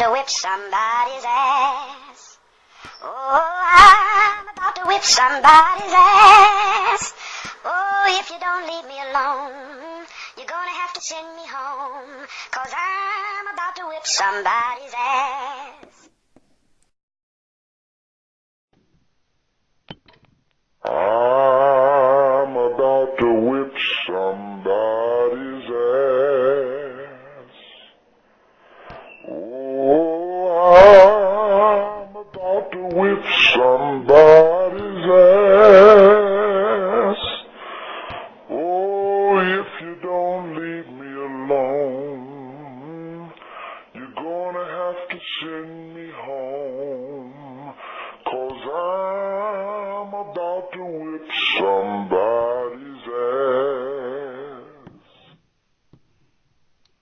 to whip somebody's ass. Oh, I'm about to whip somebody's ass. Oh, if you don't leave me alone, you're gonna have to send me home, 'cause I'm about to whip somebody's ass. I'm about to whip somebody's ass. Oh, I'm about to whip somebody's ass. Oh, if you don't leave me alone, you're gonna have to send me home, 'cause I'm about to whip somebody.